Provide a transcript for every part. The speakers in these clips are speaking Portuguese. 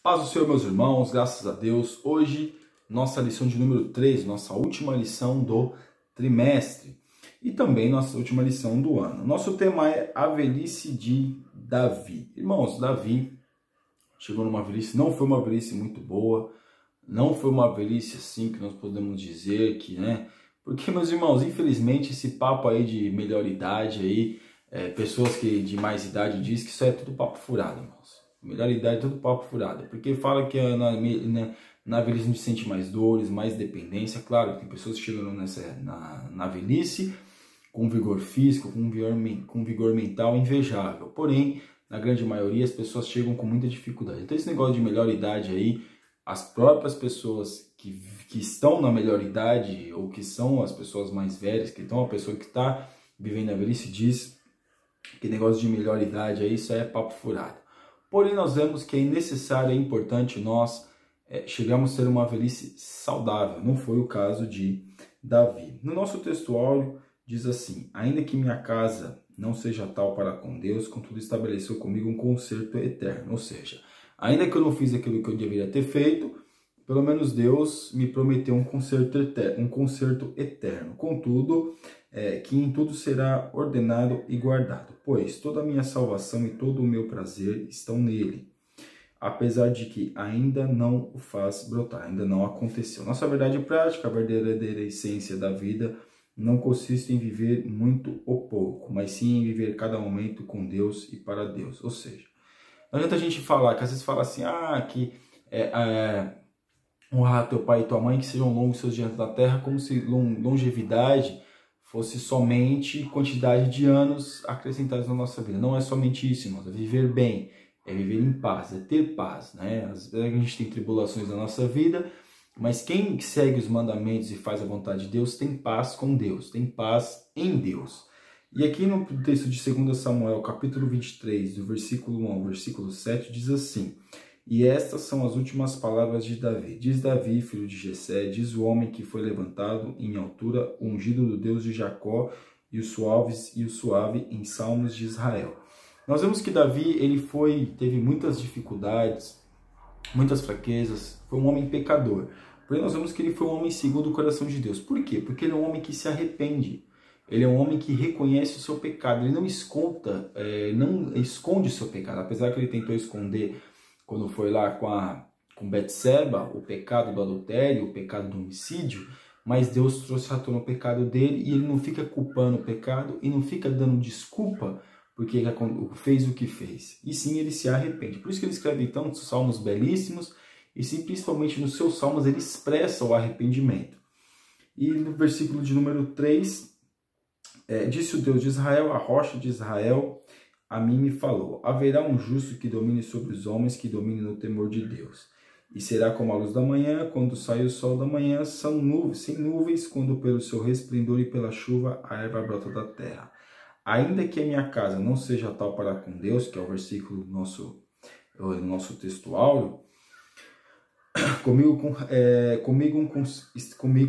Paz do Senhor, meus irmãos, graças a Deus. Hoje, nossa lição de número 3, nossa última lição do trimestre e também nossa última lição do ano. Nosso tema é a velhice de Davi. Irmãos, Davi chegou numa velhice, não foi uma velhice muito boa, não foi uma velhice assim que nós podemos dizer que, né? Porque, meus irmãos, infelizmente, esse papo aí de melhor idade aí, pessoas que de mais idade diz que isso é tudo papo furado, irmãos. Melhor idade, tudo papo furado. Porque fala que na velhice a gente sente mais dores, mais dependência. Claro, tem pessoas que chegam na velhice com vigor físico, com vigor mental invejável. Porém, na grande maioria, as pessoas chegam com muita dificuldade. Então, esse negócio de melhor idade aí, as próprias pessoas que estão na melhor idade, ou que são as pessoas mais velhas, que estão a pessoa que está vivendo a velhice, diz que negócio de melhor idade aí, isso aí é papo furado. Porém, nós vemos que é necessário, é importante nós chegarmos a ter uma velhice saudável. Não foi o caso de Davi. No nosso textuário diz assim: ainda que minha casa não seja tal para com Deus, contudo estabeleceu comigo um concerto eterno. Ou seja, ainda que eu não fiz aquilo que eu deveria ter feito, pelo menos Deus me prometeu um concerto eterno. Contudo, que em tudo será ordenado e guardado, pois toda a minha salvação e todo o meu prazer estão nele, apesar de que ainda não o faz brotar, ainda não aconteceu. Nossa verdade prática, a verdadeira essência da vida, não consiste em viver muito ou pouco, mas sim em viver cada momento com Deus e para Deus. Ou seja, não adianta a gente falar, que às vezes fala assim, honrar teu pai e tua mãe, que sejam longos seus dias na terra, como se longevidade fosse somente quantidade de anos acrescentados na nossa vida. Não é somente isso, irmãos. É viver bem, é viver em paz, é ter paz, né? Às vezes a gente tem tribulações na nossa vida, mas quem segue os mandamentos e faz a vontade de Deus tem paz com Deus, tem paz em Deus. E aqui no texto de 2 Samuel, capítulo 23, do versículo 1 ao versículo 7, diz assim: e estas são as últimas palavras de Davi. Diz Davi, filho de Jessé, diz o homem que foi levantado em altura, ungido do Deus de Jacó, e o suave em salmos de Israel. Nós vemos que Davi teve muitas dificuldades, muitas fraquezas, foi um homem pecador. Porém, nós vemos que ele foi um homem segundo o coração de Deus. Por quê? Porque ele é um homem que se arrepende. Ele é um homem que reconhece o seu pecado. Ele não esconde o seu pecado, apesar que ele tentou esconder quando foi lá com Betseba, o pecado do adultério, o pecado do homicídio, mas Deus trouxe à tona o pecado dele e ele não fica culpando o pecado e não fica dando desculpa porque ele fez o que fez. E sim, ele se arrepende. Por isso que ele escreve tantos salmos belíssimos e sim, principalmente nos seus salmos ele expressa o arrependimento. E no versículo de número 3, disse o Deus de Israel, a rocha de Israel, a mim me falou: haverá um justo que domine sobre os homens, que domine no temor de Deus. E será como a luz da manhã, quando sai o sol da manhã, sem nuvens, quando pelo seu resplendor e pela chuva a erva brota da terra. Ainda que a minha casa não seja tal para com Deus, que é o versículo do nosso textuário,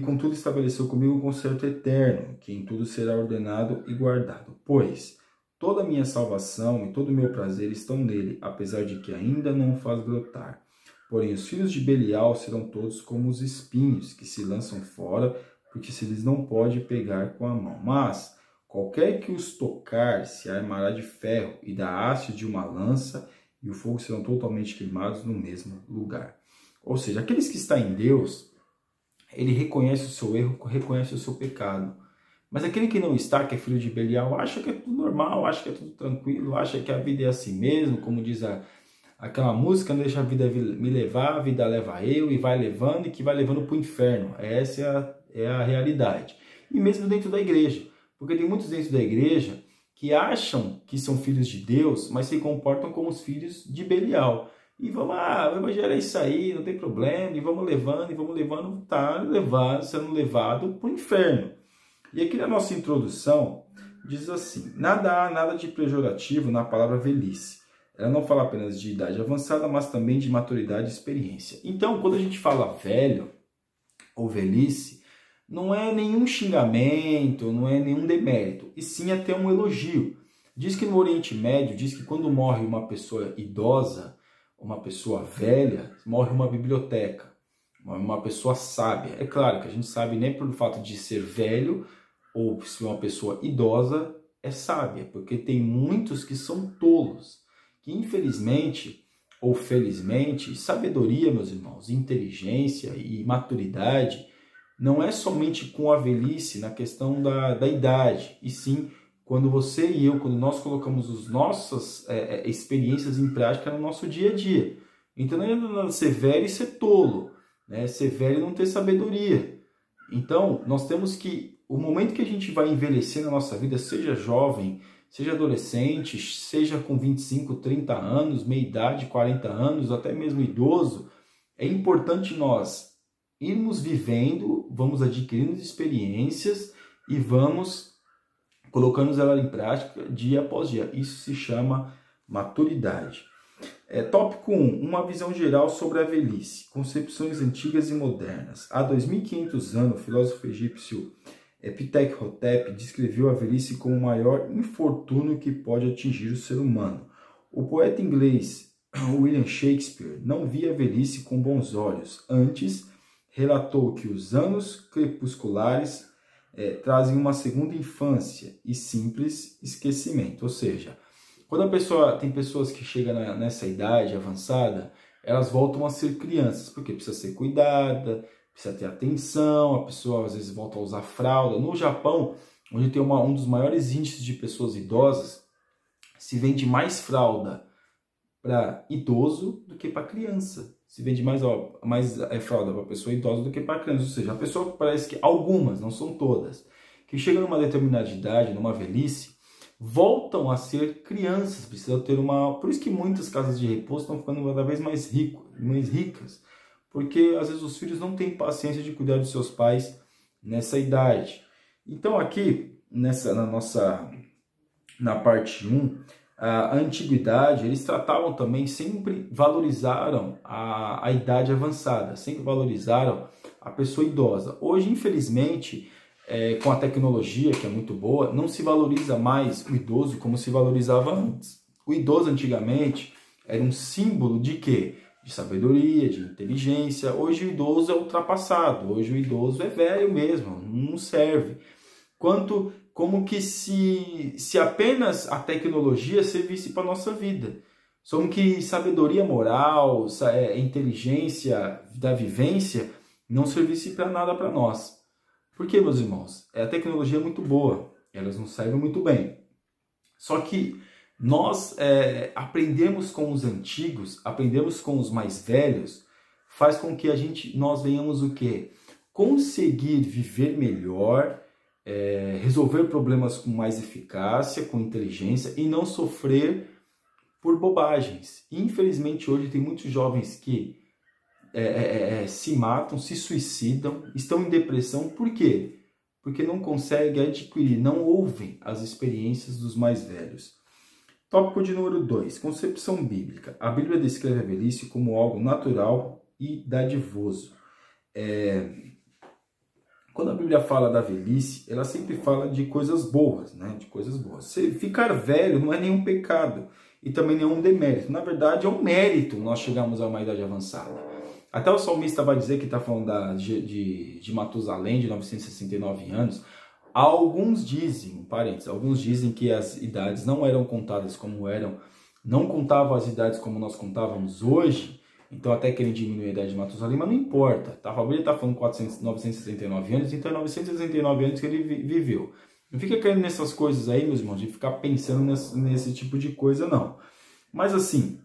contudo estabeleceu comigo um concerto eterno, que em tudo será ordenado e guardado. Pois toda a minha salvação e todo o meu prazer estão nele, apesar de que ainda não o faz brotar. Porém, os filhos de Belial serão todos como os espinhos, que se lançam fora, porque se eles não pode pegar com a mão. Mas qualquer que os tocar se armará de ferro, e da haste de uma lança, e o fogo serão totalmente queimados no mesmo lugar. Ou seja, aqueles que estão em Deus, ele reconhece o seu erro, reconhece o seu pecado. Mas aquele que não está, que é filho de Belial, acha que é tudo normal, acha que é tudo tranquilo, acha que a vida é assim mesmo, como diz aquela música, não deixa a vida me levar, a vida leva eu, e vai levando, e que vai levando para o inferno. Essa é a realidade. E mesmo dentro da igreja, porque tem muitos dentro da igreja que acham que são filhos de Deus, mas se comportam como os filhos de Belial. E vamos lá, o evangelho é isso aí, não tem problema, e vamos levando, sendo levado para o inferno. E aqui na nossa introdução, diz assim: há nada de pejorativo na palavra velhice. Ela não fala apenas de idade avançada, mas também de maturidade e experiência. Então, quando a gente fala velho ou velhice, não é nenhum xingamento, não é nenhum demérito, e sim até um elogio. Diz que no Oriente Médio, diz que quando morre uma pessoa idosa, uma pessoa velha, morre uma biblioteca, morre uma pessoa sábia. É claro que a gente sabe nem pelo fato de ser velho ou se uma pessoa idosa é sábia, porque tem muitos que são tolos, que infelizmente ou felizmente, sabedoria, meus irmãos, inteligência e maturidade não é somente com a velhice na questão da idade, e sim quando você e eu, quando nós colocamos as nossas experiências em prática no nosso dia a dia. Então não é nada ser velho e ser tolo, né? Ser velho e não ter sabedoria. Então nós temos que, o momento que a gente vai envelhecer na nossa vida, seja jovem, seja adolescente, seja com 25, 30 anos, meia idade, 40 anos, até mesmo idoso, é importante nós irmos vivendo, vamos adquirindo experiências e vamos colocando ela em prática dia após dia. Isso se chama maturidade. Tópico 1. Uma visão geral sobre a velhice. Concepções antigas e modernas. Há 2.500 anos, o filósofo egípcio Epitec Hotep descreveu a velhice como o maior infortúnio que pode atingir o ser humano. O poeta inglês William Shakespeare não via a velhice com bons olhos. Antes, relatou que os anos crepusculares trazem uma segunda infância e simples esquecimento. Ou seja, quando a pessoa tem pessoas que chegam nessa idade avançada, elas voltam a ser crianças, porque precisa ser cuidada, precisa ter atenção, a pessoa às vezes volta a usar fralda. No Japão, onde tem um dos maiores índices de pessoas idosas, se vende mais fralda para idoso do que para criança. Se vende mais fralda para pessoa idosa do que para criança. Ou seja, a pessoa parece que algumas, não são todas, que chegam numa determinada idade, numa velhice, voltam a ser crianças. Precisam ter uma... Por isso que muitas casas de repouso estão ficando cada vez mais ricas. Porque às vezes os filhos não têm paciência de cuidar dos seus pais nessa idade. Então aqui, na parte 1, a antiguidade, eles tratavam também, sempre valorizaram a idade avançada, sempre valorizaram a pessoa idosa. Hoje, infelizmente, com a tecnologia, que é muito boa, não se valoriza mais o idoso como se valorizava antes. O idoso, antigamente, era um símbolo de quê? De sabedoria, de inteligência. Hoje o idoso é ultrapassado, hoje o idoso é velho mesmo, não serve. Como que se apenas a tecnologia servisse para a nossa vida. Como que sabedoria moral, inteligência da vivência não servisse para nada para nós. Por quê, meus irmãos? A tecnologia é muito boa, elas nos servem muito bem. Só que nós aprendemos com os antigos, aprendemos com os mais velhos, faz com que nós venhamos o quê? Conseguir viver melhor, resolver problemas com mais eficácia, com inteligência e não sofrer por bobagens. Infelizmente hoje tem muitos jovens que se matam, se suicidam, estão em depressão. Por quê? Porque não conseguem adquirir, não ouvem as experiências dos mais velhos. Tópico de número 2, concepção bíblica. A Bíblia descreve a velhice como algo natural e dadivoso. Quando a Bíblia fala da velhice, ela sempre fala de coisas boas, né? De coisas boas. Ficar velho não é nenhum pecado e também nenhum demérito. Na verdade, é um mérito nós chegarmos a uma idade avançada. Até o salmista vai dizer que está falando de Matusalém, de 969 anos. Alguns dizem, alguns dizem que as idades não eram contadas como eram, não contavam as idades como nós contávamos hoje, então até que ele diminui a idade de Matusalém, mas não importa, tá? A Bíblia está falando 969 anos, então é 969 anos que ele viveu. Não fica caindo nessas coisas aí, meus irmãos, de ficar pensando nesse tipo de coisa, não. Mas assim,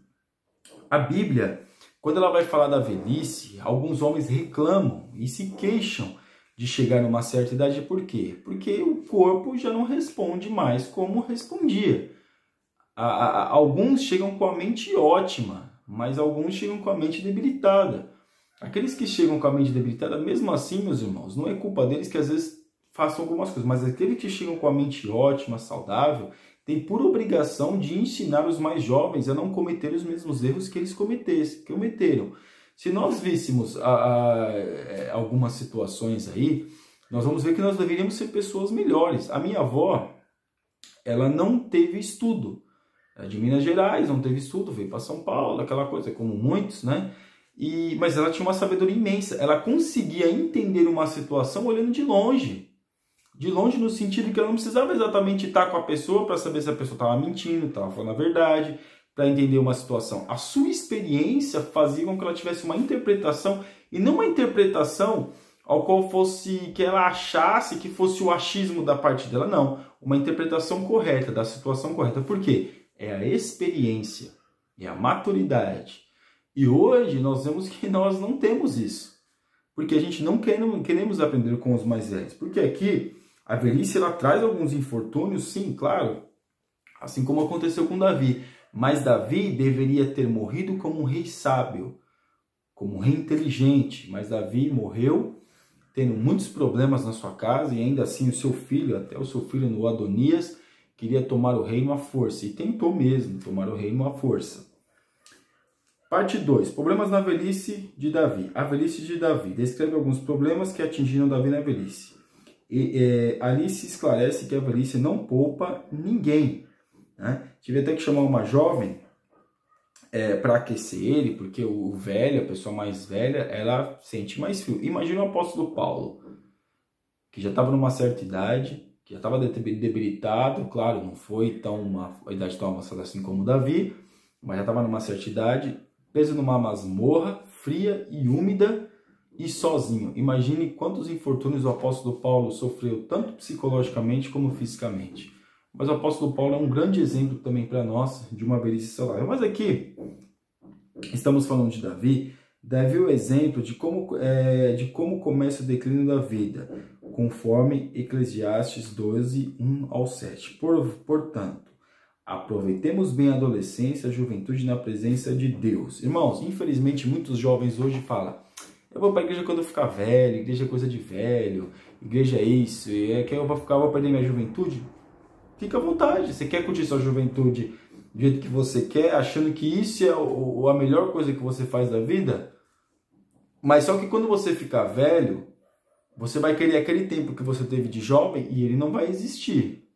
a Bíblia, quando ela vai falar da velhice, alguns homens reclamam e se queixam de chegar numa certa idade. Por quê? Porque o corpo já não responde mais como respondia. Alguns chegam com a mente ótima, mas alguns chegam com a mente debilitada. Aqueles que chegam com a mente debilitada, mesmo assim, meus irmãos, não é culpa deles que às vezes façam algumas coisas, mas aqueles que chegam com a mente ótima, saudável, tem por obrigação de ensinar os mais jovens a não cometer os mesmos erros que eles cometeram. Se nós víssemos algumas situações aí, nós vamos ver que nós deveríamos ser pessoas melhores. A minha avó, ela não teve estudo. Era de Minas Gerais, não teve estudo, veio para São Paulo, aquela coisa, como muitos, né? Mas ela tinha uma sabedoria imensa. Ela conseguia entender uma situação olhando de longe. De longe no sentido que ela não precisava exatamente estar com a pessoa para saber se a pessoa estava mentindo, estava falando a verdade, para entender uma situação. A sua experiência fazia com que ela tivesse uma interpretação, e não uma interpretação ao qual fosse que ela achasse que fosse o achismo da parte dela, não. Uma interpretação correta, da situação correta. Por quê? É a experiência, é a maturidade. E hoje nós vemos que nós não temos isso. Porque a gente não queremos aprender com os mais velhos. Porque aqui a velhice ela traz alguns infortúnios, sim, claro. Assim como aconteceu com Davi. Mas Davi deveria ter morrido como um rei sábio, como um rei inteligente. Mas Davi morreu tendo muitos problemas na sua casa e ainda assim o seu filho, até o seu filho no Adonias, queria tomar o reino à força. E tentou mesmo tomar o reino à força. Parte 2. Problemas na velhice de Davi. A velhice de Davi. Descreve alguns problemas que atingiram Davi na velhice. Ali se esclarece que a velhice não poupa ninguém. Né? Tive até que chamar uma jovem para aquecer ele, porque o velho, a pessoa mais velha, ela sente mais frio. Imagina o apóstolo Paulo, que já estava numa certa idade, que já estava debilitado, claro, não foi uma idade tão avançada assim como Davi, mas já estava numa certa idade, preso numa masmorra, fria e úmida e sozinho. Imagine quantos infortúnios o apóstolo Paulo sofreu, tanto psicologicamente como fisicamente. Mas o apóstolo Paulo é um grande exemplo também para nós de uma velhice saudável. Mas aqui, estamos falando de Davi. Davi é o exemplo de como começa o declínio da vida, conforme Eclesiastes 12, 1 ao 7. Portanto, aproveitemos bem a adolescência, a juventude na presença de Deus. Irmãos, infelizmente muitos jovens hoje falam: eu vou para a igreja quando eu ficar velho, igreja é coisa de velho, igreja é isso, que eu vou perder minha juventude. Fica à vontade, você quer curtir sua juventude do jeito que você quer, achando que isso é a melhor coisa que você faz da vida? Mas só que quando você ficar velho, você vai querer aquele tempo que você teve de jovem e ele não vai existir.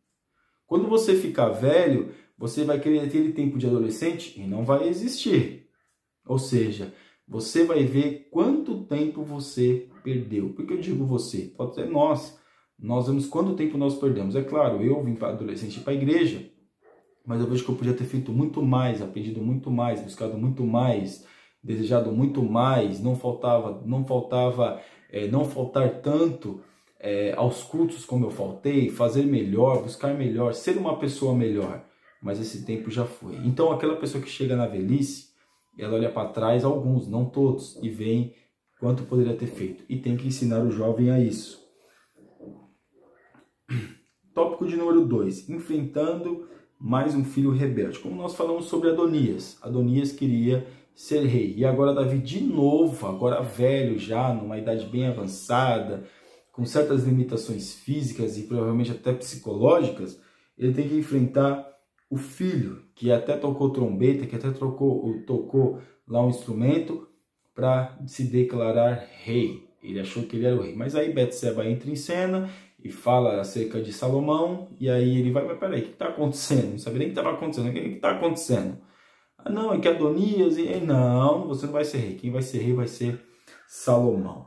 Quando você ficar velho, você vai querer aquele tempo de adolescente e não vai existir. Ou seja, você vai ver quanto tempo você perdeu. Por que eu digo você? Pode ser nós. Nós vemos quanto tempo nós perdemos. É claro, eu vim para adolescente para a igreja, mas eu vejo que eu podia ter feito muito mais, aprendido muito mais, buscado muito mais, desejado muito mais, não faltar tanto aos cultos como eu faltei, fazer melhor, buscar melhor, ser uma pessoa melhor. Mas esse tempo já foi. Então aquela pessoa que chega na velhice, ela olha para trás, alguns, não todos, e vê quanto poderia ter feito. E tem que ensinar o jovem a isso. Tópico de número 2, enfrentando mais um filho rebelde. Como nós falamos sobre Adonias, Adonias queria ser rei. E agora Davi de novo, agora velho já, numa idade bem avançada, com certas limitações físicas e provavelmente até psicológicas, ele tem que enfrentar o filho, que até tocou trombeta, que até tocou lá um instrumento para se declarar rei. Ele achou que ele era o rei. Mas aí Betseba entra em cena e fala acerca de Salomão, e aí ele vai, mas peraí, o que está acontecendo? Não sabia nem o que estava acontecendo. O que está acontecendo? Ah, não, é que Adonias... Não, você não vai ser rei. Quem vai ser rei vai ser Salomão.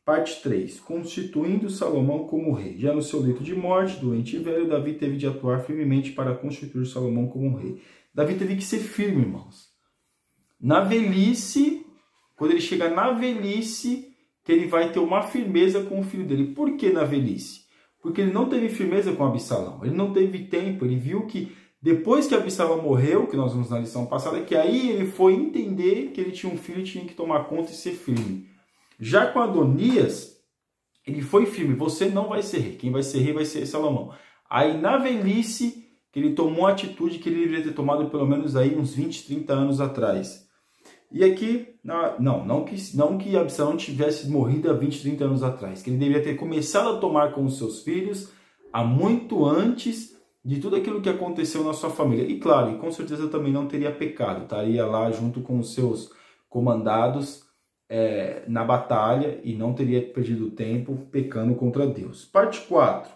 Parte 3. Constituindo Salomão como rei. Já no seu leito de morte, doente e velho, Davi teve de atuar firmemente para constituir Salomão como rei. Davi teve que ser firme, irmãos. Na velhice, quando ele chega na velhice, que ele vai ter uma firmeza com o filho dele. Por que na velhice? Porque ele não teve firmeza com Absalão. Ele não teve tempo. Ele viu que depois que Absalão morreu, que nós vimos na lição passada, que aí ele foi entender que ele tinha um filho e tinha que tomar conta e ser firme. Já com Adonias, ele foi firme. Você não vai ser rei. Quem vai ser rei vai ser Salomão. Aí na velhice, que ele tomou a atitude que ele deveria ter tomado pelo menos aí uns 20, 30 anos atrás. E aqui, não que Absalão tivesse morrido há 20, 30 anos atrás, que ele deveria ter começado a tomar com os seus filhos há muito antes de tudo aquilo que aconteceu na sua família. E claro, e com certeza também não teria pecado, estaria lá junto com os seus comandados na batalha e não teria perdido tempo pecando contra Deus. Parte 4.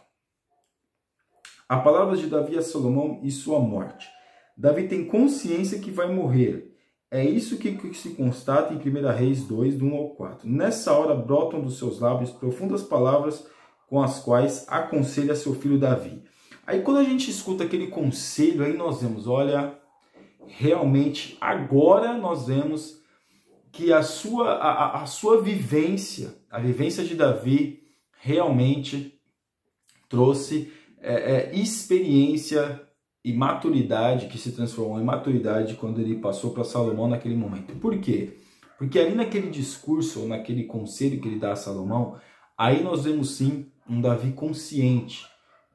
A palavra de Davi a Salomão e sua morte. Davi tem consciência que vai morrer. É isso que se constata em 1 Reis 2, do 1 ao 4. Nessa hora brotam dos seus lábios profundas palavras com as quais aconselha seu filho Davi. Aí quando a gente escuta aquele conselho, aí nós vemos, olha, realmente agora nós vemos que a sua vivência, a vivência de Davi, realmente trouxe experiência e maturidade, que se transformou em maturidade quando ele passou para Salomão naquele momento. Por quê? Porque ali naquele discurso, ou naquele conselho que ele dá a Salomão, aí nós vemos sim um Davi consciente,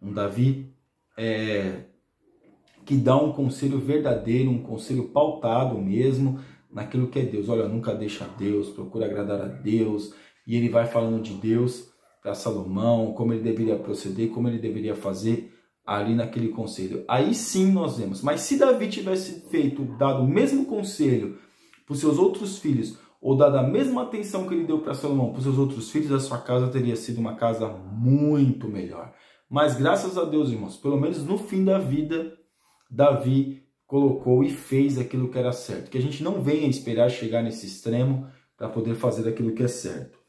um Davi que dá um conselho verdadeiro, um conselho pautado mesmo naquilo que é Deus. Olha, nunca deixa Deus, procura agradar a Deus, e ele vai falando de Deus para Salomão, como ele deveria proceder, como ele deveria fazer ali naquele conselho. Aí sim nós vemos. Mas se Davi tivesse dado o mesmo conselho para os seus outros filhos, ou dado a mesma atenção que ele deu para Salomão para os seus outros filhos, a sua casa teria sido uma casa muito melhor. Mas graças a Deus, irmãos, pelo menos no fim da vida, Davi colocou e fez aquilo que era certo. Que a gente não venha esperar chegar nesse extremo para poder fazer aquilo que é certo.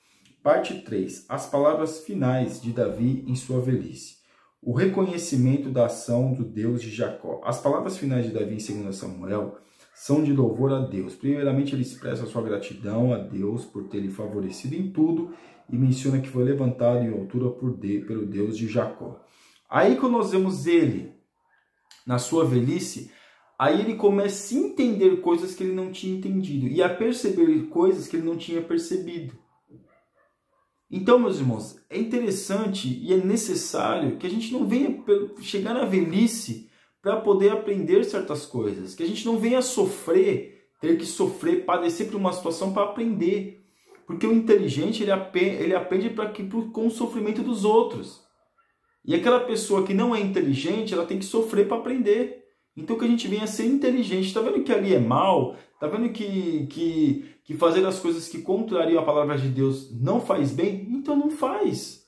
Parte 3. As palavras finais de Davi em sua velhice. O reconhecimento da ação do Deus de Jacó. As palavras finais de Davi em 2 Samuel são de louvor a Deus. Primeiramente, ele expressa sua gratidão a Deus por ter lhe favorecido em tudo e menciona que foi levantado em altura pelo Deus de Jacó. Aí, quando nós vemos ele na sua velhice, aí ele começa a entender coisas que ele não tinha entendido e a perceber coisas que ele não tinha percebido. Então, meus irmãos, é interessante e é necessário que a gente não venha chegar na velhice para poder aprender certas coisas, que a gente não venha sofrer, ter que sofrer, padecer por uma situação para aprender. Porque o inteligente, ele aprende com o sofrimento dos outros. E aquela pessoa que não é inteligente, ela tem que sofrer para aprender. Então que a gente venha ser inteligente. Está vendo que ali é mal? Está vendo que fazer as coisas que contrariam a palavra de Deus não faz bem? Então não faz.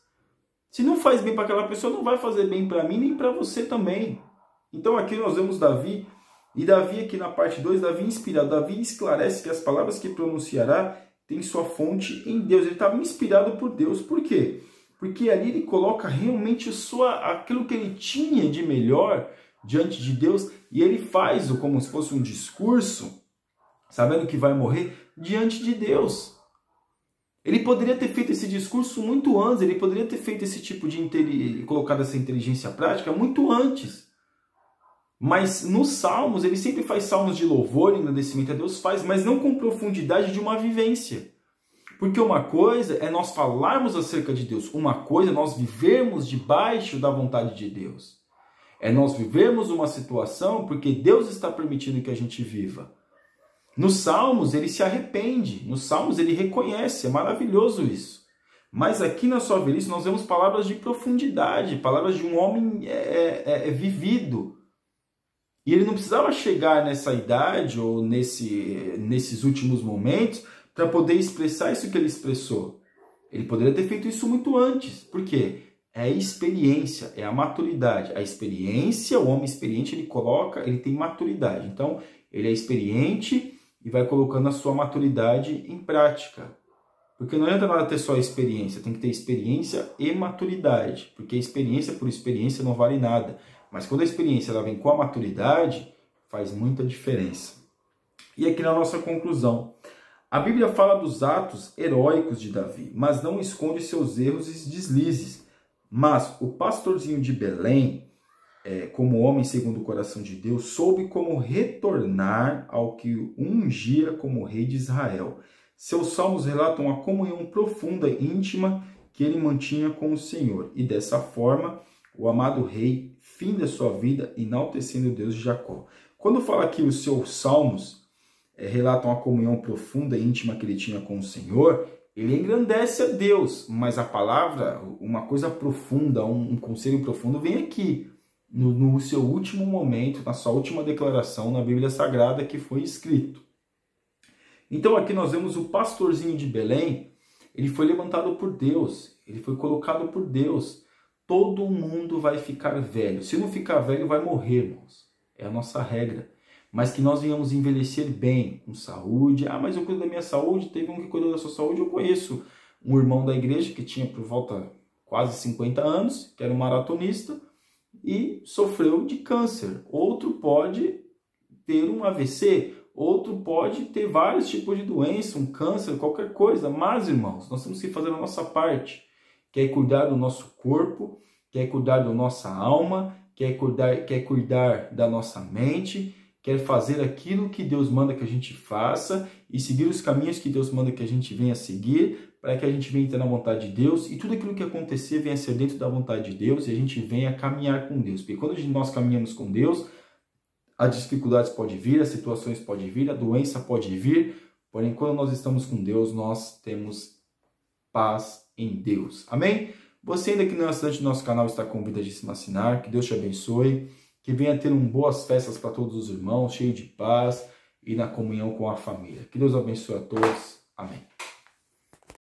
Se não faz bem para aquela pessoa, não vai fazer bem para mim nem para você também. Então aqui nós vemos Davi, e Davi aqui na parte 2, Davi inspirado. Davi esclarece que as palavras que pronunciará têm sua fonte em Deus. Ele estava inspirado por Deus. Por quê? Porque ali ele coloca realmente aquilo que ele tinha de melhor diante de Deus, e ele faz como se fosse um discurso, sabendo que vai morrer, diante de Deus. Ele poderia ter feito esse discurso muito antes, ele poderia ter feito esse tipo de colocado essa inteligência prática muito antes. Mas nos salmos, ele sempre faz salmos de louvor e agradecimento a Deus, mas não com profundidade de uma vivência. Porque uma coisa é nós falarmos acerca de Deus, uma coisa é nós vivermos debaixo da vontade de Deus. É nós vivermos uma situação porque Deus está permitindo que a gente viva. Nos Salmos ele se arrepende, nos Salmos ele reconhece, é maravilhoso isso. Mas aqui na sua velhice nós vemos palavras de profundidade, palavras de um homem vivido. E ele não precisava chegar nessa idade ou nesses últimos momentos para poder expressar isso que ele expressou. Ele poderia ter feito isso muito antes. Por quê? É a experiência, é a maturidade. A experiência, o homem experiente, ele tem maturidade. Então, ele é experiente e vai colocando a sua maturidade em prática. Porque não adianta nada ter só experiência, tem que ter experiência e maturidade. Porque experiência por experiência não vale nada. Mas quando a experiência ela vem com a maturidade, faz muita diferença. E aqui na nossa conclusão, a Bíblia fala dos atos heróicos de Davi, mas não esconde seus erros e deslizes. Mas o pastorzinho de Belém, como homem segundo o coração de Deus, soube como retornar ao que o ungira como rei de Israel. Seus salmos relatam a comunhão profunda e íntima que ele mantinha com o Senhor. E dessa forma, o amado rei finda sua vida enaltecendo o Deus de Jacó. Quando fala que os seus salmos relatam a comunhão profunda e íntima que ele tinha com o Senhor, ele engrandece a Deus, mas a palavra, uma coisa profunda, um conselho profundo vem aqui, no seu último momento, na sua última declaração na Bíblia Sagrada que foi escrito. Então aqui nós vemos o pastorzinho de Belém, ele foi levantado por Deus, ele foi colocado por Deus. Todo mundo vai ficar velho, se não ficar velho vai morrer, irmãos. é a nossa regra. Mas que nós venhamos envelhecer bem, com saúde. Ah, mas eu cuido da minha saúde, teve um que cuidou da sua saúde. Eu conheço um irmão da igreja que tinha por volta quase 50 anos, que era um maratonista, e sofreu de câncer. Outro pode ter um AVC, outro pode ter vários tipos de doença, um câncer, qualquer coisa. Mas, irmãos, nós temos que fazer a nossa parte, que é cuidar do nosso corpo, que é cuidar da nossa alma, que é cuidar da nossa mente, quer fazer aquilo que Deus manda que a gente faça e seguir os caminhos que Deus manda que a gente venha seguir, para que a gente venha entrar na vontade de Deus e tudo aquilo que acontecer venha ser dentro da vontade de Deus e a gente venha caminhar com Deus. Porque quando nós caminhamos com Deus, as dificuldades podem vir, as situações podem vir, a doença pode vir, porém quando nós estamos com Deus, nós temos paz em Deus. Amém? Você ainda que não é assinante do nosso canal está convidadíssimo a assinar, que Deus te abençoe, que venha ter boas festas para todos os irmãos, cheio de paz e na comunhão com a família. Que Deus abençoe a todos. Amém.